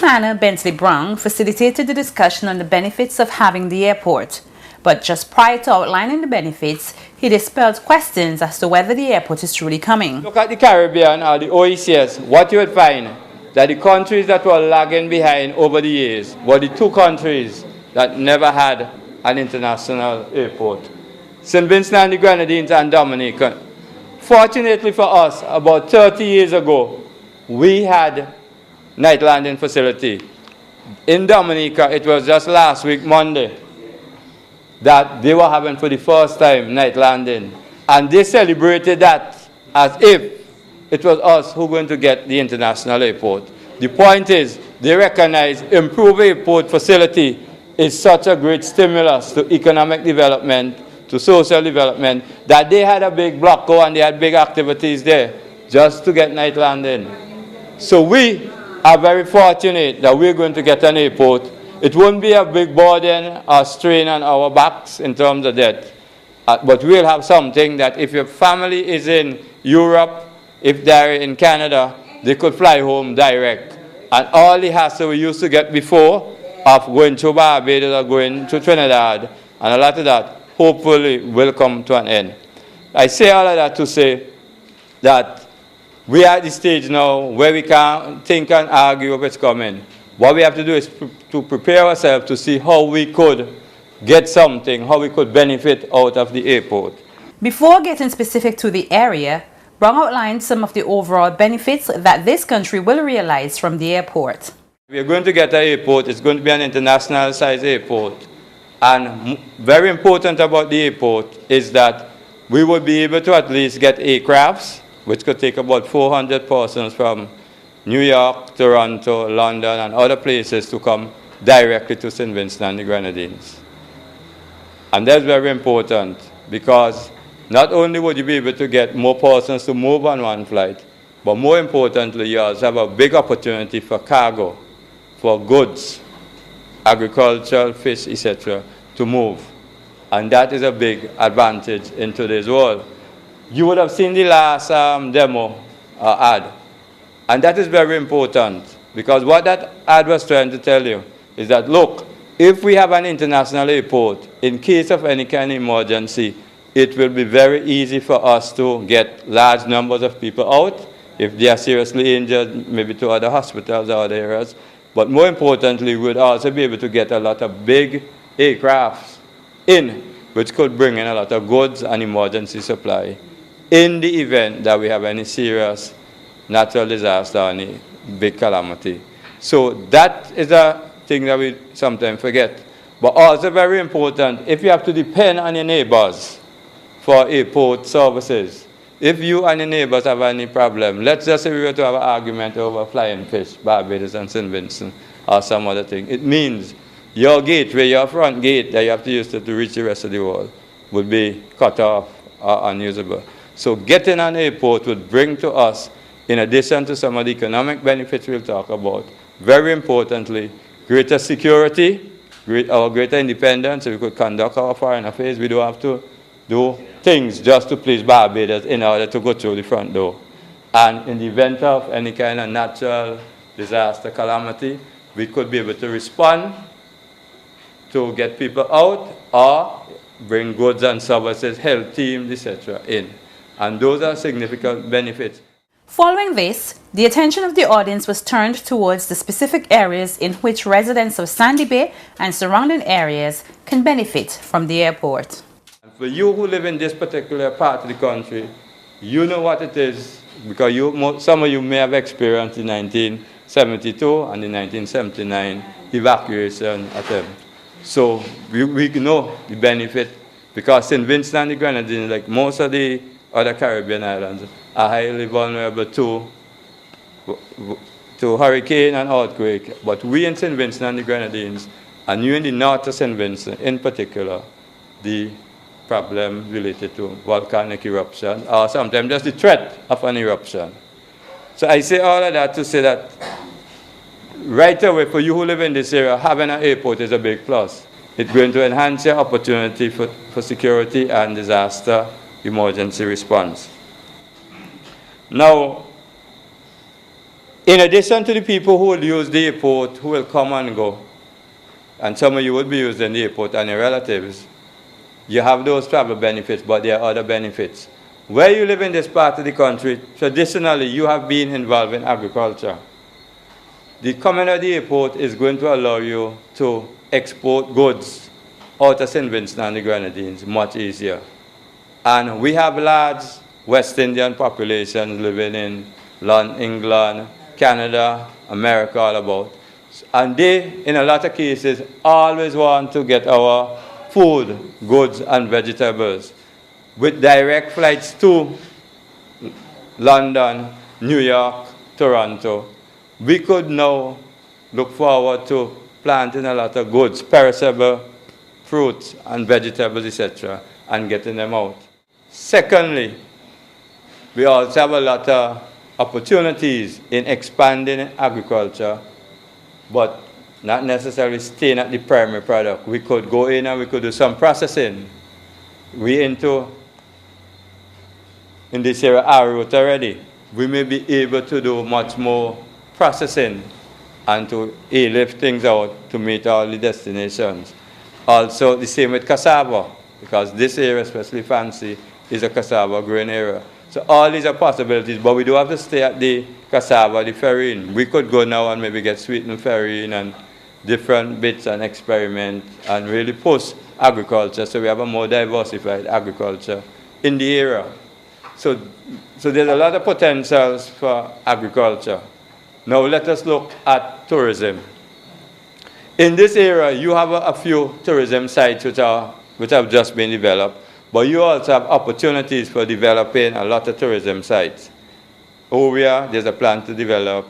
planner Bentley Brown facilitated the discussion on the benefits of having the airport. But just prior to outlining the benefits, he dispelled questions as to whether the airport is truly coming. Look at the Caribbean or the OECS, what you would find that the countries that were lagging behind over the years were the two countries that never had an international airport. St. Vincent and the Grenadines and Dominica. Fortunately for us, about 30 years ago, we had night landing facility. In Dominica, it was just last week, Monday, that they were having for the first time night landing. And they celebrated that as if it was us who were going to get the international airport. The point is, they recognize improved airport facility is such a great stimulus to economic development, to social development, that they had a big block go and they had big activities there just to get night landing. So we are very fortunate that we're going to get an airport. It won't be a big burden or strain on our backs in terms of debt. But we'll have something that if your family is in Europe, if they're in Canada, they could fly home direct. And all the hassle we used to get before of going to Barbados or going to Trinidad, and a lot of that hopefully will come to an end. I say all of that to say that we are at the stage now where we can think and argue if it's coming. What we have to do is to prepare ourselves to see how we could get something, how we could benefit out of the airport. Before getting specific to the area, Brown outlined some of the overall benefits that this country will realize from the airport. We are going to get an airport. It's going to be an international size airport. And very important about the airport is that we will be able to at least get aircrafts, which could take about 400 persons from New York, Toronto, London, and other places to come directly to St. Vincent and the Grenadines. And that's very important because not only would you be able to get more persons to move on one flight, but more importantly, you also have a big opportunity for cargo, for goods, agricultural, fish, etc., to move. And that is a big advantage in today's world. You would have seen the last demo ad. And that is very important because what that ad was trying to tell you is that, look, if we have an international airport, in case of any kind of emergency, it will be very easy for us to get large numbers of people out. If they are seriously injured, maybe to other hospitals or other areas. But more importantly, we would also be able to get a lot of big aircrafts in, which could bring in a lot of goods and emergency supply in the event that we have any serious natural disaster or any big calamity. So that is a thing that we sometimes forget. But also very important, if you have to depend on your neighbors for airport services, if you and your neighbors have any problem, let's just say we were to have an argument over flying fish, Barbados and St. Vincent, or some other thing. It means your gateway, your front gate that you have to use to reach the rest of the world would be cut off or unusable. So getting an airport would bring to us, in addition to some of the economic benefits we'll talk about, very importantly, greater security, greater independence, so we could conduct our foreign affairs. We don't have to do things just to please Barbados in order to go through the front door. And in the event of any kind of natural disaster, calamity, we could be able to respond to get people out or bring goods and services, health teams, etc. in. And those are significant benefits. Following this, the attention of the audience was turned towards the specific areas in which residents of Sandy Bay and surrounding areas can benefit from the airport. For you who live in this particular part of the country, you know what it is because some of you may have experienced the 1972 and the 1979 evacuation attempt. So we know the benefit because St. Vincent and the Grenadines, like most of the other Caribbean islands, are highly vulnerable to hurricane and earthquake. But we in St. Vincent and the Grenadines, and you in the north of St. Vincent in particular, the problem related to volcanic eruption, or sometimes just the threat of an eruption. So I say all of that to say that right away, for you who live in this area, having an airport is a big plus. It's going to enhance your opportunity for security and disaster emergency response. Now, In addition to the people who will use the airport, who will come and go, and some of you would be using the airport and your relatives, you have those travel benefits, but there are other benefits. Where you live in this part of the country, traditionally you have been involved in agriculture. The coming of the airport is going to allow you to export goods out of St. Vincent and the Grenadines much easier. And we have large West Indian populations living in London, England, Canada, America, all about. And they, in a lot of cases, always want to get our food, goods, and vegetables with direct flights to London, New York, Toronto. We could now look forward to planting a lot of goods, perishable fruits and vegetables, etc., and getting them out. Secondly, we also have a lot of opportunities in expanding agriculture, but not necessarily staying at the primary product. We could go in and we could do some processing. We in this area arrowroot already. We may be able to do much more processing and to lift things out to meet all the destinations. Also, the same with cassava, because this area, especially Fancy, is a cassava growing area. So all these are possibilities, but we do have to stay at the cassava, the farine. We could go now and maybe get sweetened farine and different bits and experiment and really push agriculture so we have a more diversified agriculture in the area. So there's a lot of potentials for agriculture. Now let us look at tourism. In this area, you have a few tourism sites which have just been developed, but you also have opportunities for developing a lot of tourism sites. Ovia, there's a plan to develop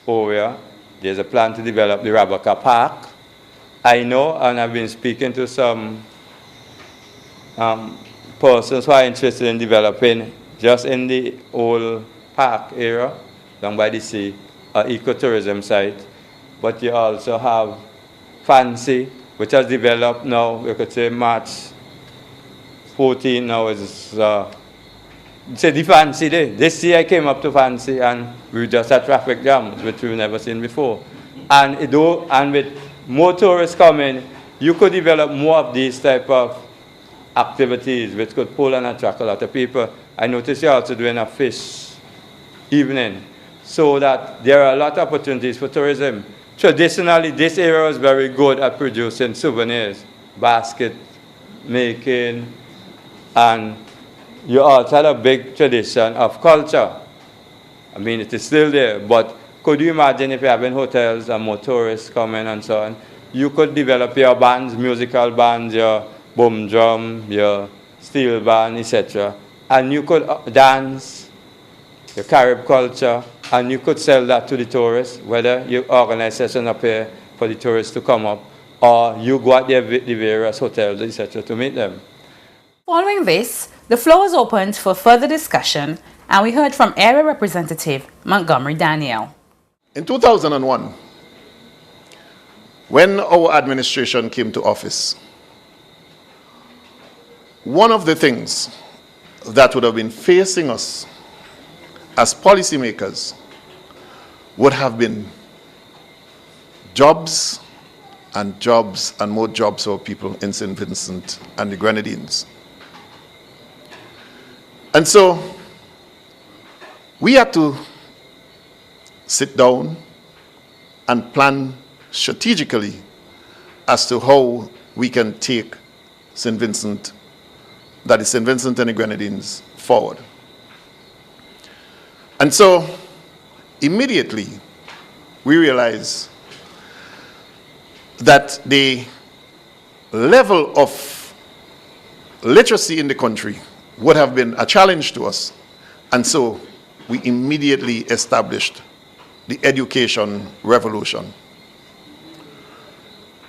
Ovia. There's a plan to develop the Rabaka Park. I know, and I've been speaking to some persons who are interested in developing just in the old park area, down by the sea, an ecotourism site. But you also have Fancy, which has developed now, we could say March 14 now is say the Fancy Day. This year I came up to Fancy and we just had traffic jams, which we've never seen before. And with more tourists coming, you could develop more of these type of activities which could pull and attract a lot of people. I noticed you're also doing a fish evening, so that there are a lot of opportunities for tourism. Traditionally, this area was very good at producing souvenirs, basket making, and you also had a big tradition of culture. I mean, it is still there, but could you imagine if you're having hotels and more tourists coming and so on, you could develop your bands, musical bands, your boom drum, your steel band, etc. And you could dance, your Carib culture, and you could sell that to the tourists, whether you organize sessions up here for the tourists to come up, or you go at the various hotels, etc., to meet them. Following this, the floor was opened for further discussion, and we heard from Area Representative Montgomery Daniel. In 2001, when our administration came to office, one of the things that would have been facing us as policymakers would have been jobs and more jobs for people in St. Vincent and the Grenadines. And so we had to sit down and plan strategically as to how we can take St. Vincent, that is St. Vincent and the Grenadines, forward. And so immediately we realized that the level of literacy in the country would have been a challenge to us. And so we immediately established the education revolution.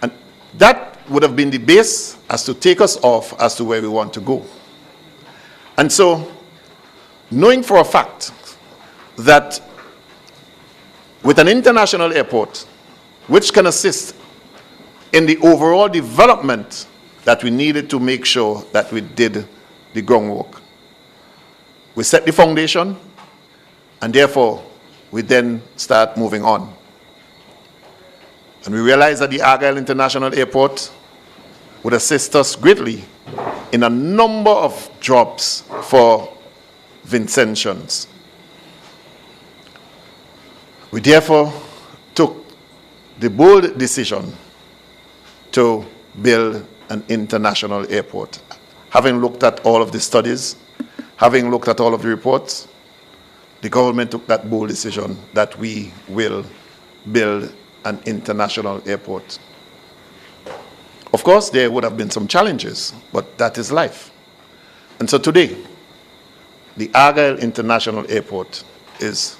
And that would have been the base as to take us off as to where we want to go. And so, knowing for a fact that with an international airport, which can assist in the overall development that we needed to make sure that we did the groundwork, we set the foundation, and therefore we then start moving on. And we realized that the Argyle International Airport would assist us greatly in a number of jobs for Vincentians. We therefore took the bold decision to build an international airport. Having looked at all of the studies, having looked at all of the reports, the government took that bold decision that we will build an international airport. Of course, there would have been some challenges, but that is life. And so today, the Argyle International Airport is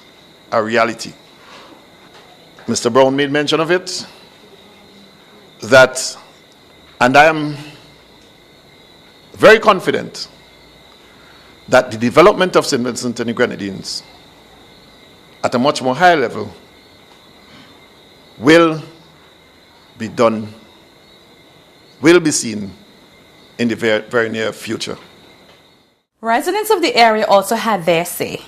a reality. Mr. Brown made mention of it, and I am very confident that the development of St. Vincent and the Grenadines at a much more higher level will be done, will be seen in the very, very near future. Residents of the area also had their say.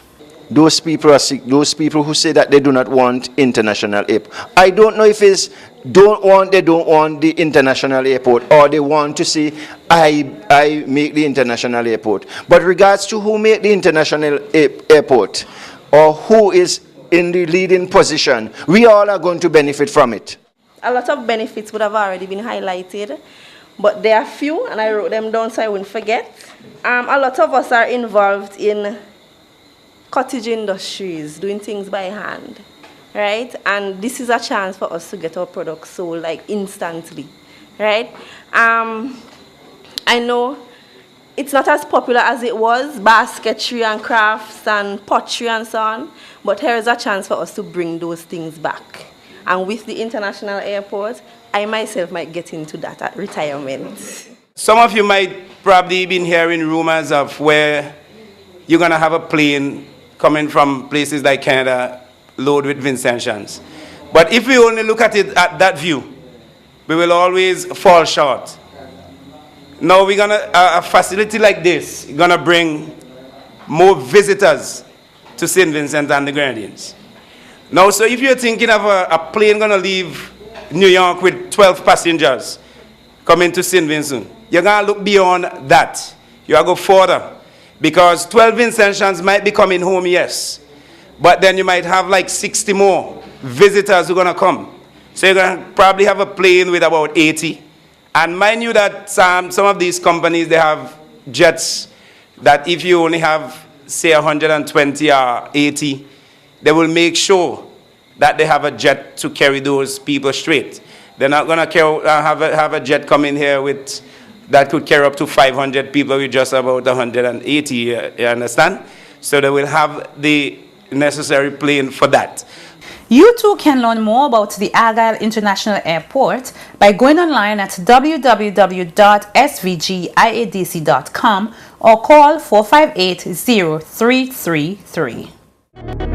Those people are sick. Those people who say that they do not want international airport. I don't know if it's they don't want the international airport, or they want to say I make the international airport. But regards to who make the international airport or who is in the leading position, we all are going to benefit from it. A lot of benefits would have already been highlighted, but there are few, and I wrote them down so I wouldn't forget. A lot of us are involved in cottage industries, doing things by hand, right? And this is a chance for us to get our products sold like instantly, right? I know it's not as popular as it was, basketry and crafts and pottery and so on, but here is a chance for us to bring those things back. And with the international airport, I myself might get into that at retirement. Some of you might probably been hearing rumors of where you're going to have a plane coming from places like Canada loaded with Vincentians. But if we only look at it at that view, we will always fall short. Now we're going to, a facility like this, going to bring more visitors to St. Vincent and the Grenadines. Now, so if you're thinking of a plane going to leave New York with 12 passengers coming to St. Vincent, you're going to look beyond that. You are going to go further. Because 12 Vincentians might be coming home, yes. But then you might have like 60 more visitors who are going to come. So you're going to probably have a plane with about 80. And mind you that some of these companies, they have jets that if you only have, say, 120 or 80, they will make sure that they have a jet to carry those people straight. They're not going to have a jet come in here with that could carry up to 500 people with just about 180, you understand? So they will have the necessary plane for that. You too can learn more about the Argyle International Airport by going online at www.svgiadc.com or call 458-0333.